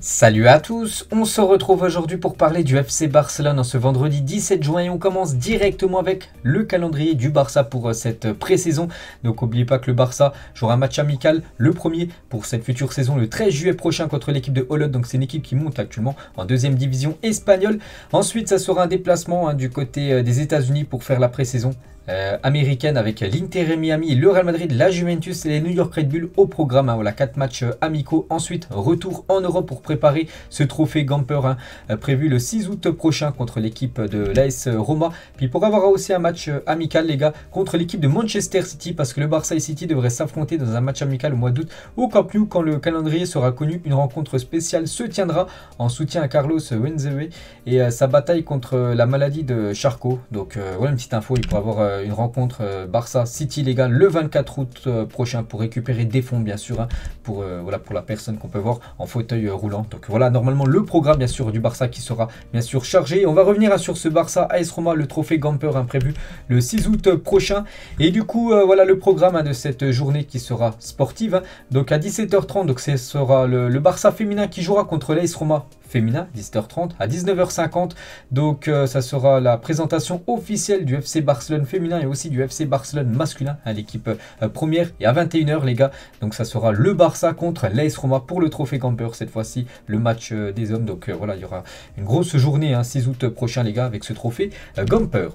Salut à tous, on se retrouve aujourd'hui pour parler du FC Barcelone en ce vendredi 17 juin et on commence directement avec le calendrier du Barça pour cette pré-saison. Donc n'oubliez pas que le Barça jouera un match amical, le premier pour cette future saison le 13 juillet prochain contre l'équipe de Olot. Donc c'est une équipe qui monte actuellement en deuxième division espagnole. Ensuite ça sera un déplacement du côté des États-Unis pour faire la pré-saison américaine avec l'Inter Miami, le Real Madrid, la Juventus et les New York Red Bull au programme. Voilà, 4 matchs amicaux. Ensuite, retour en Europe pour préparer ce trophée Gamper prévu le 6 août prochain contre l'équipe de l'AS Roma. Puis pour avoir aussi un match amical, les gars, contre l'équipe de Manchester City parce que le Barça et City devraient s'affronter dans un match amical au mois d'août au Camp Nou quand le calendrier sera connu. Une rencontre spéciale se tiendra en soutien à Carlos Wenzebe et sa bataille contre la maladie de Charcot. Donc voilà une petite info, il pourra avoir une rencontre Barça City les gars le 24 août prochain pour récupérer des fonds bien sûr pour la personne qu'on peut voir en fauteuil roulant. Donc voilà normalement le programme bien sûr du Barça qui sera bien sûr chargé. On va revenir sur ce Barça AS Roma, le trophée Gamper prévu le 6 août prochain. Et du coup voilà le programme de cette journée qui sera sportive. Donc à 17h30 donc ce sera le Barça féminin qui jouera contre l'AS Roma féminin, 17h30 à 19h50. Donc ça sera la présentation officielle du FC Barcelone féminin et aussi du FC Barcelone masculin, l'équipe première. Et à 21h les gars, donc ça sera le Barça contre l'AS Roma pour le trophée Gamper, cette fois-ci le match des hommes. Donc voilà, il y aura une grosse journée 6 août prochain les gars avec ce trophée Gamper.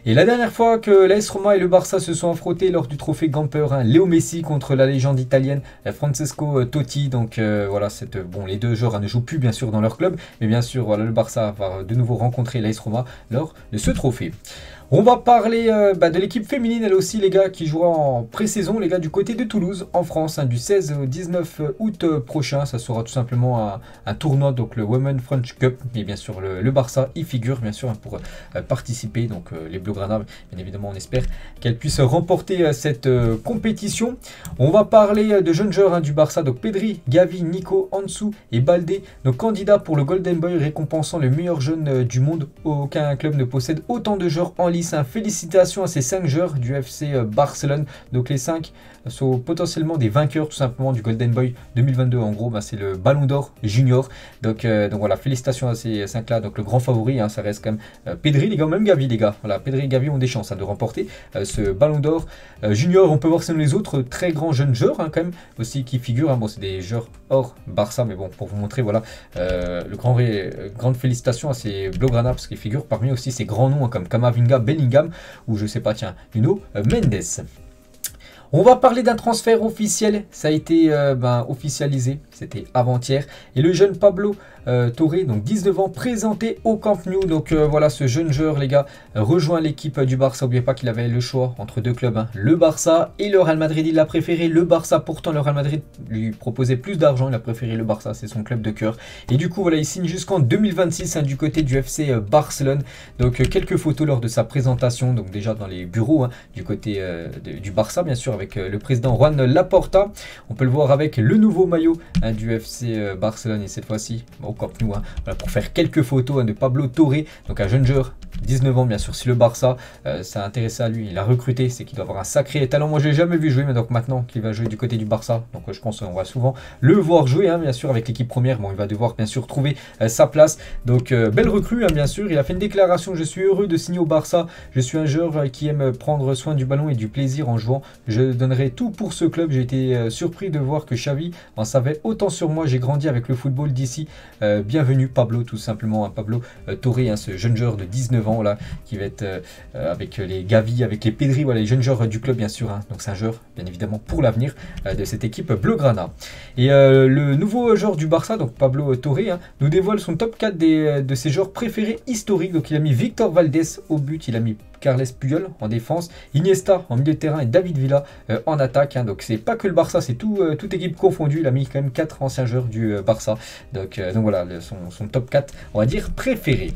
Et la dernière fois que l'AS Roma et le Barça se sont affrontés lors du trophée Gamper, Léo Messi contre la légende italienne Francesco Totti. Donc voilà, bon, les deux joueurs ne jouent plus bien sûr dans leur club, mais bien sûr voilà, le Barça va de nouveau rencontrer l'AS Roma lors de ce trophée. On va parler de l'équipe féminine, elle aussi les gars, qui jouera en pré-saison, les gars, du côté de Toulouse, en France, du 16 au 19 août prochain. Ça sera tout simplement un tournoi, donc le Women French Cup. Et bien sûr, le Barça y figure, bien sûr, pour participer. Donc les Blaugrana, bien évidemment, on espère qu'elle puisse remporter cette compétition. On va parler de jeunes joueurs du Barça, donc Pedri, Gavi, Nico, Ansu et Baldé, nos candidats pour le Golden Boy récompensant le meilleur jeune du monde. Aucun club ne possède autant de joueurs en lice. Félicitations à ces 5 joueurs du FC Barcelone. Donc les 5 sont potentiellement des vainqueurs tout simplement du Golden Boy 2022. En gros, c'est le Ballon d'Or Junior. Donc voilà, félicitations à ces 5 là. Donc le grand favori, ça reste quand même Pedri, les gars, même Gavi, les gars. Voilà, Pedri et Gavi ont des chances de remporter ce Ballon d'Or Junior. On peut voir sinon les autres très grands jeunes joueurs quand même aussi qui figurent. Bon, c'est des joueurs hors Barça, mais bon, pour vous montrer, voilà, grande félicitations à ces Blaugrana parce qu'ils figurent parmi aussi ces grands noms comme Camavinga, Bellingham ou je sais pas, tiens, Nuno Mendes. On va parler d'un transfert officiel, ça a été officialisé, c'était avant-hier. Et le jeune Pablo Torre, donc 19 ans, présenté au Camp Nou. Donc voilà, ce jeune joueur, les gars, rejoint l'équipe du Barça. N'oubliez pas qu'il avait le choix entre deux clubs, le Barça et le Real Madrid. Il a préféré le Barça, pourtant le Real Madrid lui proposait plus d'argent. Il a préféré le Barça, c'est son club de cœur. Et du coup, voilà, il signe jusqu'en 2026 du côté du FC Barcelone. Donc quelques photos lors de sa présentation, donc déjà dans les bureaux du côté du Barça, bien sûr, avec le président Juan Laporta. On peut le voir avec le nouveau maillot du FC Barcelone et cette fois-ci au Camp Nou, voilà, pour faire quelques photos de Pablo Torre, donc un jeune joueur, 19 ans bien sûr. Si le Barça ça a intéressé à lui, il a recruté, c'est qu'il doit avoir un sacré talent. Moi je l'ai jamais vu jouer, mais donc maintenant qu'il va jouer du côté du Barça, donc je pense qu'on va souvent le voir jouer bien sûr avec l'équipe première. Bon, il va devoir bien sûr trouver sa place. Donc belle recrue bien sûr. Il a fait une déclaration: je suis heureux de signer au Barça, je suis un joueur qui aime prendre soin du ballon et du plaisir en jouant, je donnerai tout pour ce club. J'ai été surpris de voir que Xavi en savait autant sur moi, j'ai grandi avec le football d'ici. Bienvenue Pablo, tout simplement, Pablo Torre, ce jeune joueur de 19 ans là, qui va être avec les Gavi, avec les Pedri, voilà, les jeunes joueurs du club bien sûr. Donc c'est un joueur bien évidemment pour l'avenir de cette équipe Blaugrana. Et le nouveau joueur du Barça, donc Pablo Torre, nous dévoile son top 4 de ses joueurs préférés historiques. Donc il a mis Victor Valdés au but, il a mis Carles Puyol en défense, Iniesta en milieu de terrain et David Villa en attaque. Donc c'est pas que le Barça, c'est toute équipe confondue. Il a mis quand même 4 anciens joueurs du Barça. Donc voilà, son top 4, on va dire, préféré.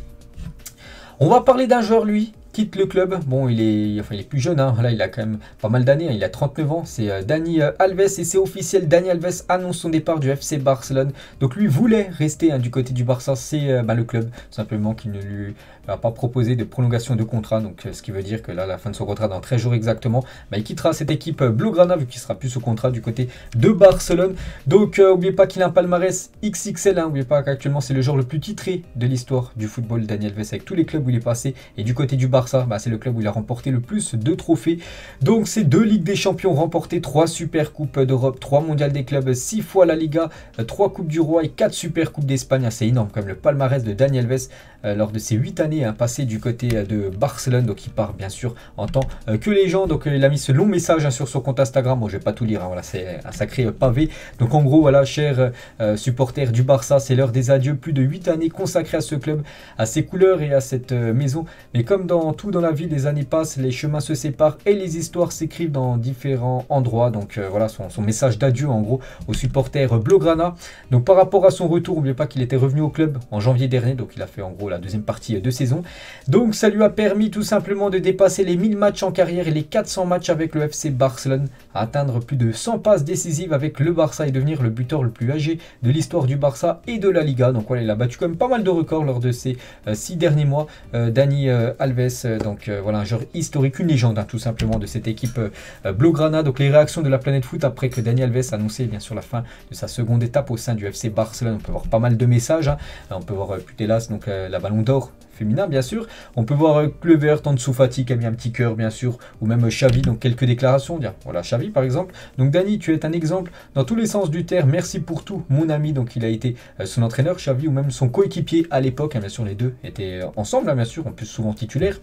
On va parler d'un joueur, lui, quitte le club. Bon, il est plus jeune, hein. Là, il a quand même pas mal d'années, hein. Il a 39 ans. C'est Dani Alves et c'est officiel. Dani Alves annonce son départ du FC Barcelone. Donc lui voulait rester, hein, du côté du Barça. C'est le club simplement qui ne lui a pas proposé de prolongation de contrat. Donc ce qui veut dire que là, à la fin de son contrat, dans 13 jours exactement, il quittera cette équipe Blaugrana vu qu'il sera plus sous contrat du côté de Barcelone. Donc n'oubliez pas qu'il a un palmarès XXL. N'oubliez pas qu'actuellement c'est le joueur le plus titré de l'histoire du football, Dani Alves, avec tous les clubs où il est passé. Et du côté du Barça, c'est le club où il a remporté le plus de trophées. Donc c'est 2 Ligues des Champions remportées, 3 Super Coupes d'Europe, 3 Mondiales des clubs, 6 fois la Liga, 3 Coupes du Roi et 4 Super Coupes d'Espagne. C'est énorme quand même le palmarès de Dani Alves lors de ses 8 années passées du côté de Barcelone. Donc il part bien sûr en tant que légende. Donc il a mis ce long message sur son compte Instagram. Bon, je vais pas tout lire, voilà, c'est un sacré pavé. Donc en gros, voilà, chers supporters du Barça, c'est l'heure des adieux. Plus de 8 années consacrées à ce club, à ses couleurs et à cette maison. Mais comme dans tout dans la vie, les années passent, les chemins se séparent et les histoires s'écrivent dans différents endroits. Donc voilà son message d'adieu en gros aux supporters Blaugrana. Donc par rapport à son retour, n'oubliez pas qu'il était revenu au club en janvier dernier. Donc il a fait en gros la deuxième partie de saison. Donc ça lui a permis tout simplement de dépasser les 1000 matchs en carrière et les 400 matchs avec le FC Barcelone, à atteindre plus de 100 passes décisives avec le Barça et devenir le buteur le plus âgé de l'histoire du Barça et de la Liga. Donc voilà, il a battu quand même pas mal de records lors de ces 6 derniers mois. Dani Alves, donc voilà, un joueur historique, une légende tout simplement de cette équipe Blaugrana. Donc les réactions de la planète foot après que Dani Alves a annoncé bien sûr la fin de sa seconde étape au sein du FC Barcelone. On peut voir pas mal de messages, hein. On peut voir Putellas, donc la Ballon d'Or féminin bien sûr. On peut voir Kluivert, Ansu Fati qui a mis un petit cœur bien sûr, ou même Xavi, donc quelques déclarations. Bien, voilà Xavi par exemple. Donc Dani, tu es un exemple dans tous les sens du terme. Merci pour tout mon ami. Donc il a été son entraîneur Xavi ou même son coéquipier à l'époque, hein, bien sûr les deux étaient ensemble, hein, bien sûr, en plus souvent titulaires.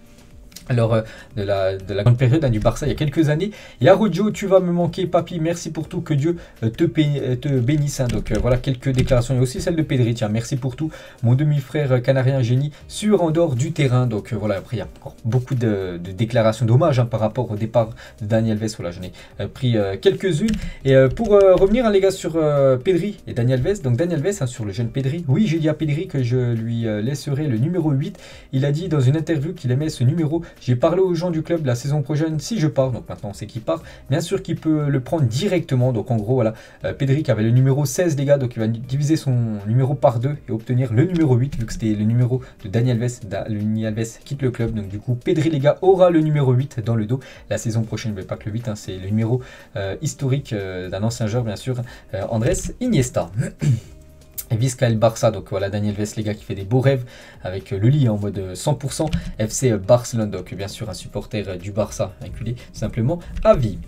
Alors de la grande période du Barça il y a quelques années. Et Araujo, tu vas me manquer papi, merci pour tout, que Dieu te bénisse, hein. Donc voilà quelques déclarations. Il y a aussi celle de Pedri, tiens, merci pour tout mon demi-frère canarien génie sur en dehors du terrain. Donc voilà, après il y a encore beaucoup de déclarations d'hommage, hein, par rapport au départ de Dani Alves. Voilà, j'en ai pris quelques-unes. Et pour revenir, hein, les gars, sur Pedri et Dani Alves. Donc Dani Alves, hein, sur le jeune Pedri, oui, j'ai dit à Pedri que je lui laisserai le numéro 8. Il a dit dans une interview qu'il aimait ce numéro. J'ai parlé aux gens du club la saison prochaine, si je pars, donc maintenant on sait qu'il part, bien sûr qu'il peut le prendre directement. Donc en gros voilà, Pedri avait le numéro 16 les gars, donc il va diviser son numéro par 2 et obtenir le numéro 8 vu que c'était le numéro de Dani Alves. Dani Alves quitte le club, donc du coup Pedri les gars aura le numéro 8 dans le dos la saison prochaine. Mais pas que le 8, hein, c'est le numéro historique d'un ancien joueur bien sûr, Andrés Iniesta. Et Vizca et le Barça, donc voilà Dani Alves les gars qui fait des beaux rêves avec le lit en mode 100% FC Barcelone. Donc bien sûr un supporter du Barça inculé simplement à vie.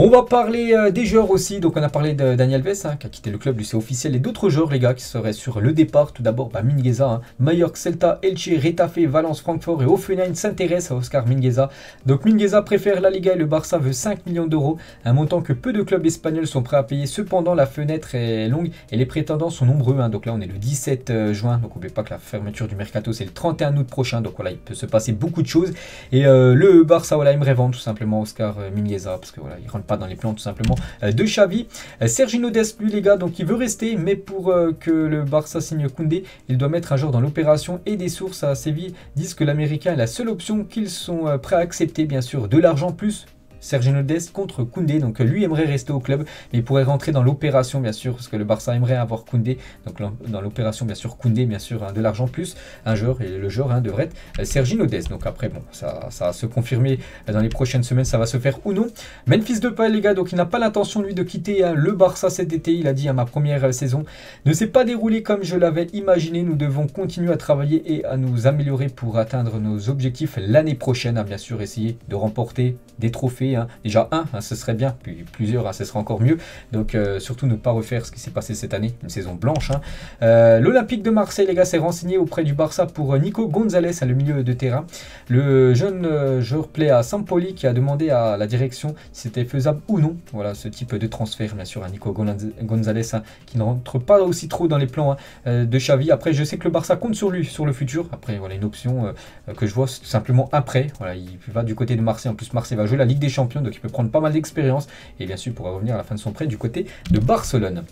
On va parler des joueurs aussi. Donc on a parlé de Dani Alves, hein, qui a quitté le club, lui c'est officiel. Et d'autres joueurs les gars qui seraient sur le départ. Tout d'abord Mingueza, hein, Mallorca, Celta, Elche, Retafe, Valence, Francfort et Hoffenheim s'intéressent à Oscar Mingueza. Donc Mingueza préfère la Liga et le Barça veut 5 millions d'euros, un montant que peu de clubs espagnols sont prêts à payer. Cependant la fenêtre est longue et les prétendants sont nombreux, hein. Donc là on est le 17 juin, donc n'oubliez pas que la fermeture du mercato c'est le 31 août prochain. Donc voilà, il peut se passer beaucoup de choses. Et le Barça voilà, aimerait vendre tout simplement Oscar Mingueza parce que voilà, il rentre pas dans les plans tout simplement de Xavi. Sergino Dest lui les gars, donc il veut rester, mais pour que le Barça signe Koundé, il doit mettre un joueur dans l'opération et des sources à Séville disent que l'américain est la seule option qu'ils sont prêts à accepter, bien sûr de l'argent plus Sergino Dest contre Koundé. Donc lui aimerait rester au club, mais il pourrait rentrer dans l'opération bien sûr, parce que le Barça aimerait avoir Koundé. Donc dans l'opération bien sûr Koundé, bien sûr, hein, de l'argent plus un joueur, et le joueur, hein, devrait être Sergino Dest. Donc après bon, ça va se confirmer dans les prochaines semaines, ça va se faire ou non. Memphis Depay les gars, donc il n'a pas l'intention lui de quitter, hein, le Barça cet été. Il a dit à ma première saison ne s'est pas déroulée comme je l'avais imaginé. Nous devons continuer à travailler et à nous améliorer pour atteindre nos objectifs l'année prochaine, hein, bien sûr essayer de remporter des trophées. Déjà un, ce serait bien, puis plusieurs, ce serait encore mieux. Donc surtout ne pas refaire ce qui s'est passé cette année, une saison blanche. L'Olympique de Marseille, les gars, s'est renseigné auprès du Barça pour Nico Gonzalez, le milieu de terrain. Le jeune joueur plaît à Sampoli qui a demandé à la direction si c'était faisable ou non. Voilà ce type de transfert, bien sûr, à Nico Gonzalez, qui ne rentre pas aussi trop dans les plans, de Xavi. Après, je sais que le Barça compte sur lui, sur le futur. Après, voilà une option que je vois tout simplement après. Voilà, il va du côté de Marseille. En plus, Marseille va jouer la Ligue des Champions, donc il peut prendre pas mal d'expérience et bien sûr pourra revenir à la fin de son prêt du côté de Barcelone.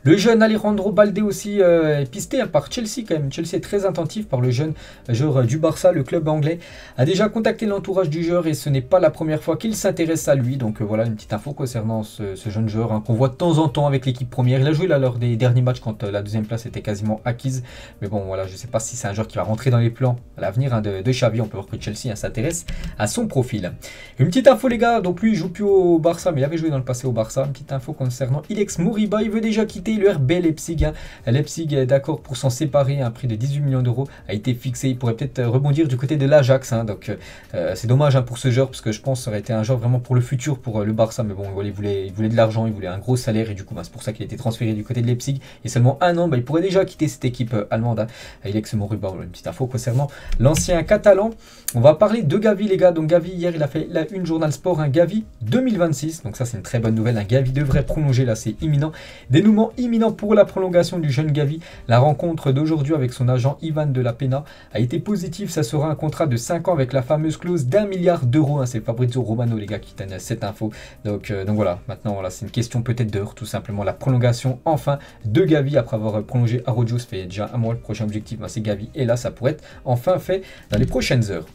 Le jeune Alejandro Balde aussi est pisté hein, par Chelsea quand même. Chelsea est très attentif par le jeune joueur du Barça. Le club anglais a déjà contacté l'entourage du joueur et ce n'est pas la première fois qu'il s'intéresse à lui. Donc voilà une petite info concernant ce jeune joueur hein, qu'on voit de temps en temps avec l'équipe première. Il a joué là lors des derniers matchs quand la deuxième place était quasiment acquise. Mais bon voilà, je ne sais pas si c'est un joueur qui va rentrer dans les plans à l'avenir hein, de Xavi. On peut voir que Chelsea hein, s'intéresse à son profil. Une petite info les gars, donc lui il joue plus au Barça mais il avait joué dans le passé au Barça. Une petite info concernant Ilex Moriba, il veut déjà quitter le RB Leipzig. Hein. Leipzig est d'accord pour s'en séparer, un prix de 18 millions d'euros a été fixé. Il pourrait peut-être rebondir du côté de l'Ajax. Hein. Donc c'est dommage hein, pour ce joueur parce que je pense que ça aurait été un joueur vraiment pour le futur pour le Barça. Mais bon, il voulait de l'argent, il voulait un gros salaire et du coup bah, c'est pour ça qu'il a été transféré du côté de Leipzig. Et seulement un an, bah, il pourrait déjà quitter cette équipe allemande. Hein. Ilex Moriba, une petite info concernant l'ancien catalan. On va parler de Gavi les gars. Donc Gavi hier il a fait la une Journal Sport, un Gavi 2026. Donc ça c'est une très bonne nouvelle. Un Gavi devrait prolonger là, c'est imminent. Dénouement imminent pour la prolongation du jeune Gavi. La rencontre d'aujourd'hui avec son agent Ivan de la Pena a été positive. Ça sera un contrat de 5 ans avec la fameuse clause d'1 milliard d'euros. Hein. C'est Fabrizio Romano les gars qui donne cette info. Donc voilà, maintenant voilà, c'est une question peut-être d'heure tout simplement. La prolongation enfin de Gavi après avoir prolongé Arrojo. Ça fait déjà un mois. Le prochain objectif c'est Gavi et là ça pourrait être enfin fait dans les prochaines heures.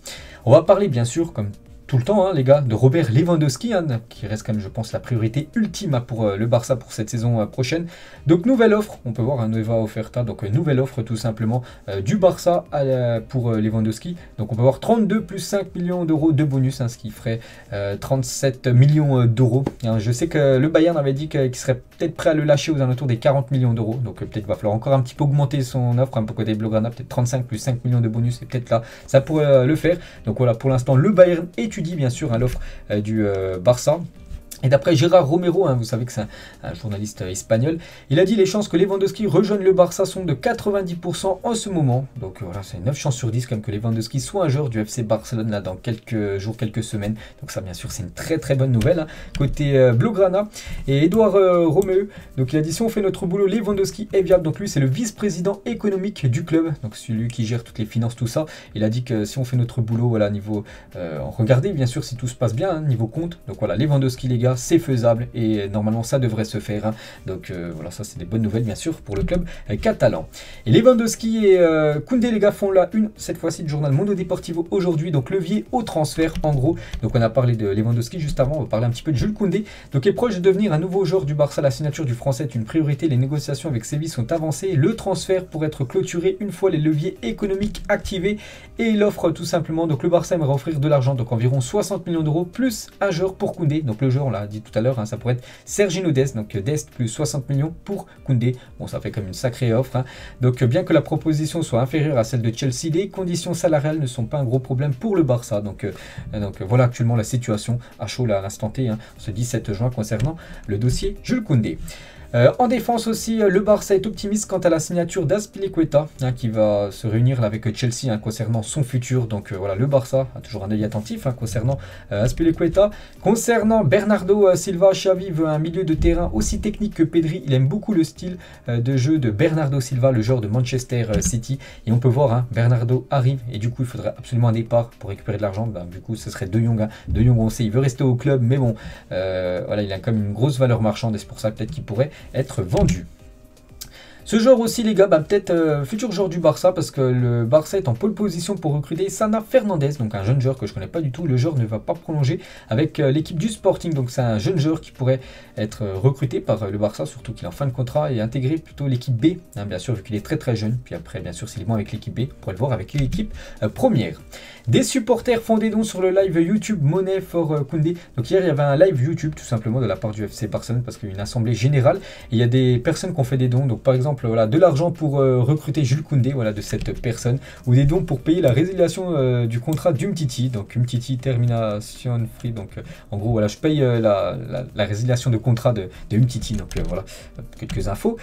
On va parler bien sûr comme tout le temps, hein, les gars, de Robert Lewandowski, hein, qui reste quand même, je pense, la priorité ultime hein, pour le Barça pour cette saison prochaine. Donc, nouvelle offre, on peut voir un Nueva Oferta, donc nouvelle offre tout simplement du Barça pour Lewandowski. Donc, on peut voir 32 plus 5 millions d'euros de bonus, hein, ce qui ferait 37 millions d'euros. Hein, je sais que le Bayern avait dit qu'il serait peut-être prêt à le lâcher aux alentours des 40 millions d'euros. Donc, peut-être va falloir encore un petit peu augmenter son offre, un peu côté Blaugrana, peut-être 35 plus 5 millions de bonus, et peut-être là, ça pourrait le faire. Donc, voilà, pour l'instant, le Bayern étudie bien sûr à l'offre du Barça. Et d'après Gérard Romero, hein, vous savez que c'est un journaliste espagnol, il a dit les chances que Lewandowski rejoigne le Barça sont de 90% en ce moment. Donc voilà, c'est 9 chances sur 10 comme que Lewandowski soit un joueur du FC Barcelone là, dans quelques jours, quelques semaines. Donc ça bien sûr c'est une très très bonne nouvelle hein, côté Blaugrana. Et Edouard Romeu, donc il a dit si on fait notre boulot, Lewandowski est viable. Donc lui c'est le vice-président économique du club, donc celui qui gère toutes les finances, tout ça. Il a dit que si on fait notre boulot, voilà, niveau regardez bien sûr si tout se passe bien, hein, niveau compte. Donc voilà, Lewandowski les gars, c'est faisable et normalement ça devrait se faire hein. Donc voilà, ça c'est des bonnes nouvelles bien sûr pour le club catalan. Et Lewandowski et Koundé les gars font la une cette fois-ci du journal Mundo Deportivo aujourd'hui, donc levier au transfert en gros. Donc on a parlé de Lewandowski juste avant, on va parler un petit peu de Jules Koundé, donc est proche de devenir un nouveau joueur du Barça. La signature du français est une priorité, les négociations avec Séville sont avancées, le transfert pourrait être clôturé une fois les leviers économiques activés et l'offre tout simplement. Donc le Barça aimerait offrir de l'argent, donc environ 60 millions d'euros plus un joueur pour Koundé. Donc le joueur on l'a dit tout à l'heure, hein, ça pourrait être Serginho Dest, donc Dest plus 60 millions pour Koundé. Bon, ça fait comme une sacrée offre. Hein. Donc bien que la proposition soit inférieure à celle de Chelsea, les conditions salariales ne sont pas un gros problème pour le Barça. Donc voilà actuellement la situation à chaud là à l'instant T, hein, ce 17 juin concernant le dossier Jules Koundé. En défense aussi, le Barça est optimiste quant à la signature d'Azpilicueta hein, qui va se réunir là, avec Chelsea hein, concernant son futur. Donc voilà, le Barça a toujours un œil attentif hein, concernant Azpilicueta. Concernant Bernardo Silva, Xavi veut un milieu de terrain aussi technique que Pedri. Il aime beaucoup le style de jeu de Bernardo Silva, le joueur de Manchester City. Et on peut voir, hein, Bernardo arrive et du coup il faudrait absolument un départ pour récupérer de l'argent. Ben, du coup ce serait De Jong. Hein. De Jong on sait, il veut rester au club, mais bon, voilà, il a quand même une grosse valeur marchande et c'est pour ça peut-être qu'il pourrait être vendu. Ce joueur aussi les gars, bah, peut-être futur joueur du Barça parce que le Barça est en pole position pour recruter Sana Fernandez, donc un jeune joueur que je connais pas du tout. Le joueur ne va pas prolonger avec l'équipe du Sporting, donc c'est un jeune joueur qui pourrait être recruté par le Barça, surtout qu'il est en fin de contrat et intégrer plutôt l'équipe B, hein, bien sûr vu qu'il est très très jeune. Puis après bien sûr s'il est bon avec l'équipe B, on pourrait le voir avec l'équipe première. Des supporters font des dons sur le live YouTube Money for Koundé. Donc hier il y avait un live YouTube tout simplement de la part du FC Barcelone parce qu'il y a une assemblée générale et il y a des personnes qui ont fait des dons. Donc par exemple voilà, de l'argent pour recruter Jules Koundé, voilà, de cette personne, ou des dons pour payer la résiliation du contrat d'Umtiti, donc Umtiti Termination Free, donc en gros voilà, je paye la résiliation de contrat de Umtiti, donc voilà, quelques infos.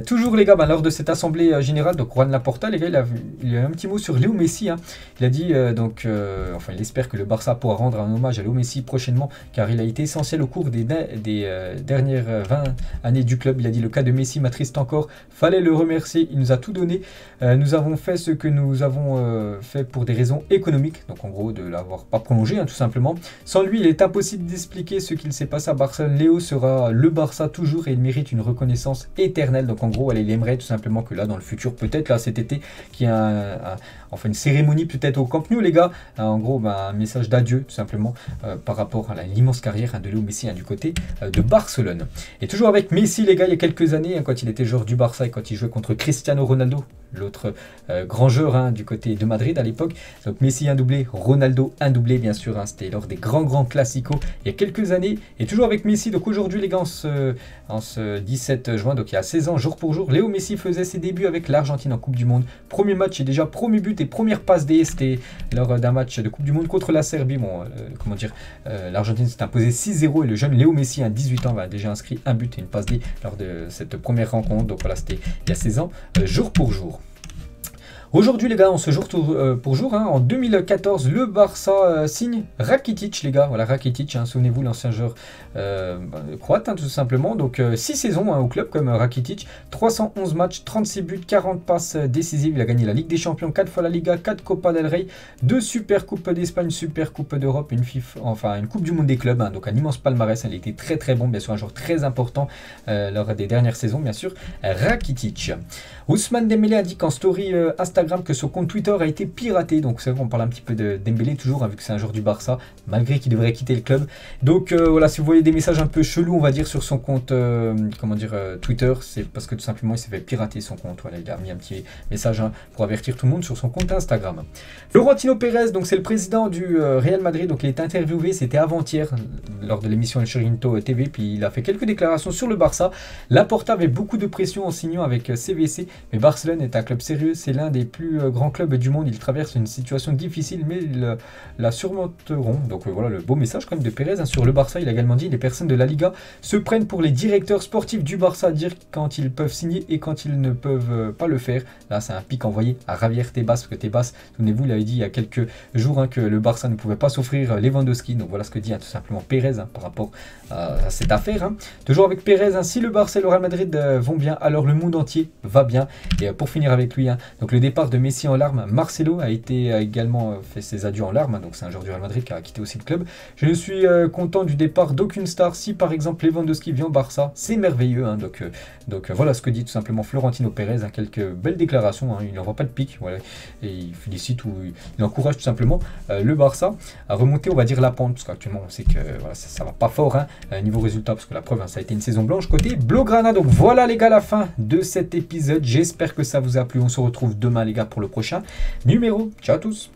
Toujours les gars, bah, lors de cette assemblée générale, donc Juan Laporta, les gars, il a un petit mot sur Léo Messi, hein. Il a dit, enfin il espère que le Barça pourra rendre un hommage à Léo Messi prochainement, car il a été essentiel au cours des dernières 20 années du club. Il a dit, le cas de Messi m'attriste encore fallait le remercier, il nous a tout donné. Nous avons fait ce que nous avons fait pour des raisons économiques, donc en gros de l'avoir pas prolongé tout simplement. Sans lui, il est impossible d'expliquer ce qu'il s'est passé à Barcelone. Léo sera le Barça toujours et il mérite une reconnaissance éternelle. Donc en gros, il aimerait tout simplement que là dans le futur, peut-être là cet été, qu'il y ait enfin une cérémonie peut-être au Camp Nou les gars. En gros, un message d'adieu tout simplement par rapport à l'immense carrière de Léo Messi du côté de Barcelone. Et toujours avec Messi les gars, il y a quelques années, quand il était joueur du Barça et quand il jouait contre Cristiano Ronaldo, l'autre grand joueur du côté de Madrid à l'époque. Donc Messi un doublé, Ronaldo un doublé bien sûr, c'était lors des grands classicos il y a quelques années. Et toujours avec Messi, donc aujourd'hui les gars, en ce 17 juin, donc il y a 16 ans, jour pour jour, Léo Messi faisait ses débuts avec l'Argentine en Coupe du Monde. Premier match et déjà premier but et première passe D, c'était lors d'un match de Coupe du Monde contre la Serbie. Bon, comment dire, l'Argentine s'est imposée 6-0 et le jeune Léo Messi, 18 ans, a déjà inscrit un but et une passe D lors de cette première rencontre. Donc voilà, c'était il y a 16 ans, jour pour jour. Aujourd'hui les gars, en ce jour pour jour, en 2014, le Barça signe Rakitic les gars. Voilà Rakitic, souvenez-vous, l'ancien joueur croate tout simplement. Donc 6 saisons au club comme Rakitic, 311 matchs, 36 buts, 40 passes décisives. Il a gagné la Ligue des Champions, 4 fois la Liga, 4 Copa del Rey, 2 Super Coupes d'Espagne, Super Coupe d'Europe, une Coupe du Monde des clubs. Donc un immense palmarès, il était très bon, bien sûr un joueur très important lors des dernières saisons bien sûr. Rakitic. Ousmane Dembélé a dit qu'en story Instagram que son compte Twitter a été piraté. Donc c'est vrai qu'on parle un petit peu de Dembélé toujours, vu que c'est un joueur du Barça, malgré qu'il devrait quitter le club. Donc voilà, si vous voyez des messages un peu chelous, on va dire, sur son compte Twitter, c'est parce que tout simplement il s'est fait pirater son compte. Voilà, il a mis un petit message pour avertir tout le monde sur son compte Instagram. Florentino Pérez, donc c'est le président du Real Madrid, donc il est interviewé, c'était avant-hier lors de l'émission El Chiringuito TV, puis il a fait quelques déclarations sur le Barça. Laporta avait beaucoup de pression en signant avec CVC, mais Barcelone est un club sérieux, c'est l'un des plus grands clubs du monde. Ils traversent une situation difficile, mais ils la surmonteront. Donc voilà le beau message quand même de Pérez sur le Barça. Il a également dit: les personnes de la Liga se prennent pour les directeurs sportifs du Barça, à dire quand ils peuvent signer et quand ils ne peuvent pas le faire. Là c'est un pic envoyé à Javier Tebas, parce que Tebas, souvenez-vous, il avait dit il y a quelques jours que le Barça ne pouvait pas s'offrir Lewandowski. Donc voilà ce que dit tout simplement Pérez par rapport à cette affaire. Toujours avec Pérez, si le Barça et le Real Madrid vont bien, alors le monde entier va bien. Et pour finir avec lui, donc le départ de Messi en larmes, Marcelo a également fait ses adieux en larmes, donc c'est un joueur du Real Madrid qui a quitté aussi le club. Je ne suis content du départ d'aucune star. Si par exemple Lewandowski vient au Barça, c'est merveilleux. Donc voilà ce que dit tout simplement Florentino Pérez. Quelques belles déclarations, il n'envoie pas de pique, voilà, et il félicite ou il encourage tout simplement le Barça à remonter, on va dire, la pente, parce qu'actuellement on sait que voilà, ça va pas fort niveau résultat, parce que la preuve, ça a été une saison blanche côté Blaugrana. Donc voilà les gars, la fin de cet épisode. J'espère que ça vous a plu. On se retrouve demain les gars pour le prochain numéro. Ciao à tous.